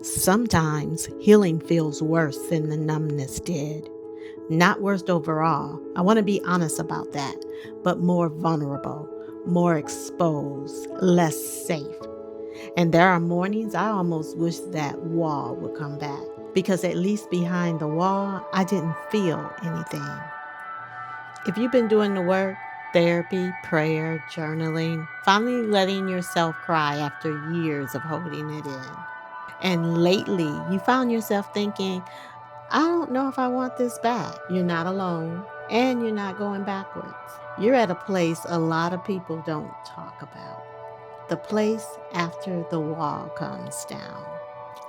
Sometimes healing feels worse than the numbness did. Not worse overall. I want to be honest about that, but more vulnerable, more exposed, less safe. And there are mornings I almost wish that wall would come back because at least behind the wall, I didn't feel anything. If you've been doing the work, therapy, prayer, journaling, finally letting yourself cry after years of holding it in, and lately you found yourself thinking, I don't know if I want this back. You're not alone and you're not going backwards. You're at a place a lot of people don't talk about. The place after the wall comes down.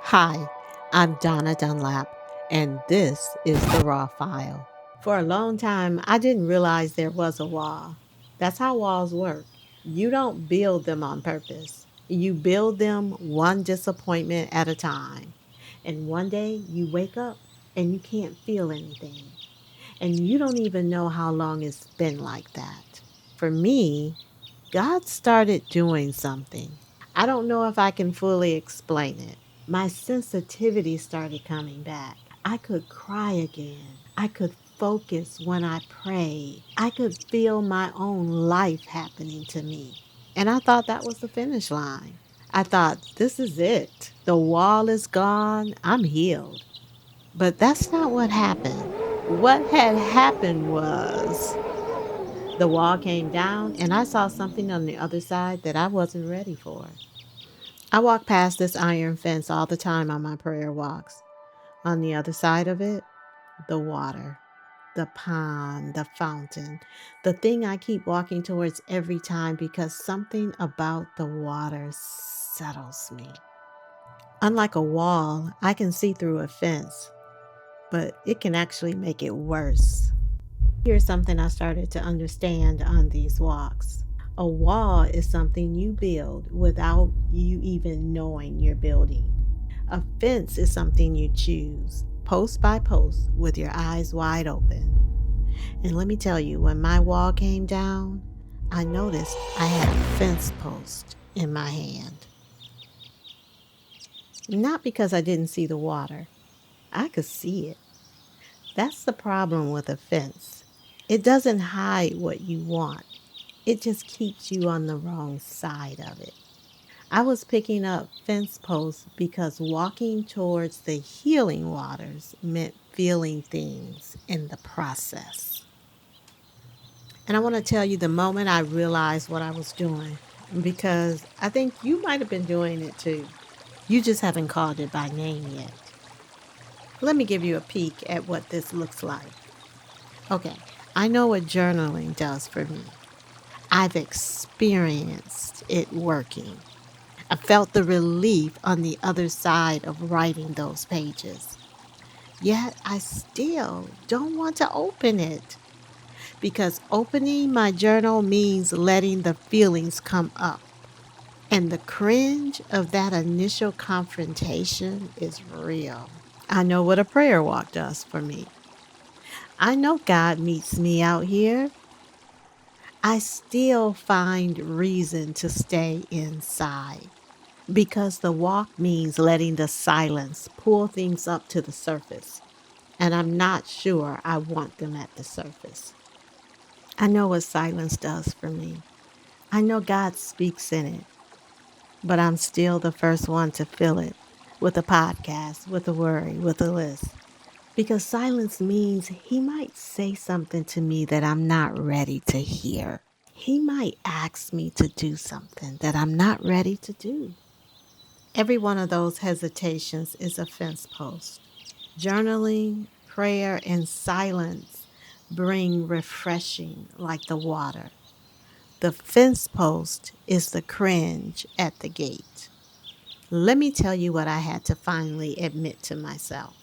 Hi, I'm Donna Dunlap, and this is The Raw File. For a long time, I didn't realize there was a wall. That's how walls work. You don't build them on purpose. You build them one disappointment at a time. And one day you wake up and you can't feel anything. And you don't even know how long it's been like that. For me, God started doing something. I don't know if I can fully explain it. My sensitivity started coming back. I could cry again. I could focus when I prayed. I could feel my own life happening to me. And I thought that was the finish line. I thought, this is it. The wall is gone. I'm healed. But that's not what happened. What had happened was the wall came down and I saw something on the other side that I wasn't ready for. I walk past this iron fence all the time on my prayer walks. On the other side of it, the water, the pond, the fountain, the thing I keep walking towards every time because something about the water settles me. Unlike a wall, I can see through a fence, but it can actually make it worse. Here's something I started to understand on these walks. A wall is something you build without you even knowing you're building. A fence is something you choose, post by post, with your eyes wide open. And let me tell you, when my wall came down, I noticed I had a fence post in my hand. Not because I didn't see the water, I could see it. That's the problem with a fence. It doesn't hide what you want. It just keeps you on the wrong side of it. I was picking up fence posts because walking towards the healing waters meant feeling things in the process. And I want to tell you the moment I realized what I was doing, because I think you might have been doing it too. You just haven't called it by name yet. Let me give you a peek at what this looks like. Okay, I know what journaling does for me. I've experienced it working. I felt the relief on the other side of writing those pages. Yet I still don't want to open it because opening my journal means letting the feelings come up. And the cringe of that initial confrontation is real. I know what a prayer walk does for me. I know God meets me out here. I still find reason to stay inside because the walk means letting the silence pull things up to the surface. And I'm not sure I want them at the surface. I know what silence does for me. I know God speaks in it, but I'm still the first one to fill it with a podcast, with a worry, with a list. Because silence means He might say something to me that I'm not ready to hear. He might ask me to do something that I'm not ready to do. Every one of those hesitations is a fence post. Journaling, prayer, and silence bring refreshing like the water. The fence post is the cringe at the gate. Let me tell you what I had to finally admit to myself.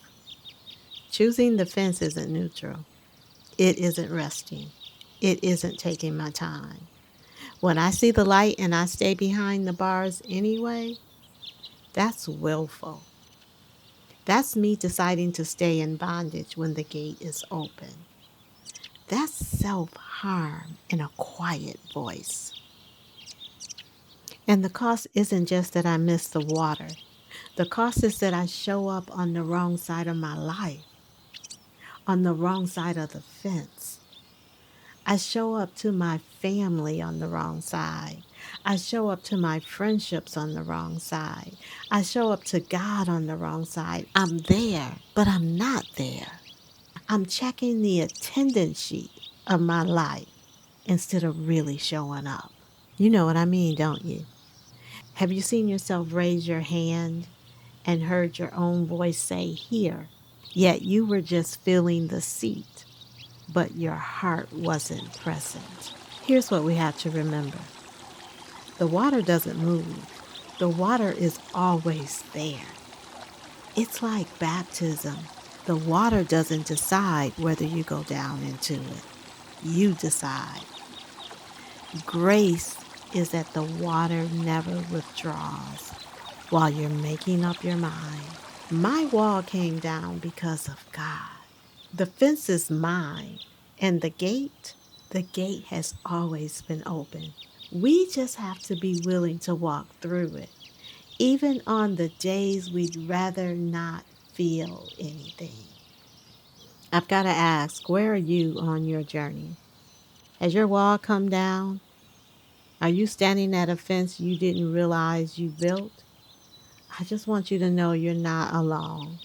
Choosing the fence isn't neutral. It isn't resting. It isn't taking my time. When I see the light and I stay behind the bars anyway, that's willful. That's me deciding to stay in bondage when the gate is open. That's self-harm in a quiet voice. And the cost isn't just that I miss the water. The cost is that I show up on the wrong side of my life, on the wrong side of the fence. I show up to my family on the wrong side. I show up to my friendships on the wrong side. I show up to God on the wrong side. I'm there, but I'm not there. I'm checking the attendance sheet of my life instead of really showing up. You know what I mean, don't you? Have you seen yourself raise your hand and heard your own voice say, "Here," yet you were just filling the seat, but your heart wasn't present? Here's what we have to remember. The water doesn't move. The water is always there. It's like baptism. The water doesn't decide whether you go down into it. You decide. Grace is that the water never withdraws while you're making up your mind. My wall came down because of God. The fence is mine, and the gate has always been open. We just have to be willing to walk through it, even on the days we'd rather not feel anything. I've got to ask, where are you on your journey? Has your wall come down? Are you standing at a fence you didn't realize you built? I just want you to know you're not alone.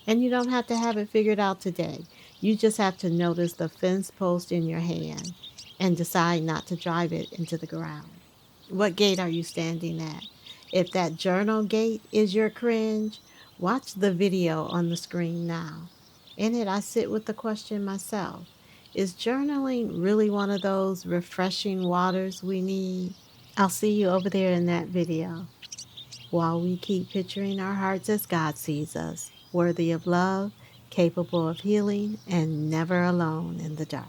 And you don't have to have it figured out today. You just have to notice the fence post in your hand and decide not to drive it into the ground. What gate are you standing at? If that journal gate is your cringe, watch the video on the screen now. In it, I sit with the question myself. Is journaling really one of those refreshing waters we need? I'll see you over there in that video. While we keep picturing our hearts as God sees us, worthy of love, capable of healing, and never alone in the dark.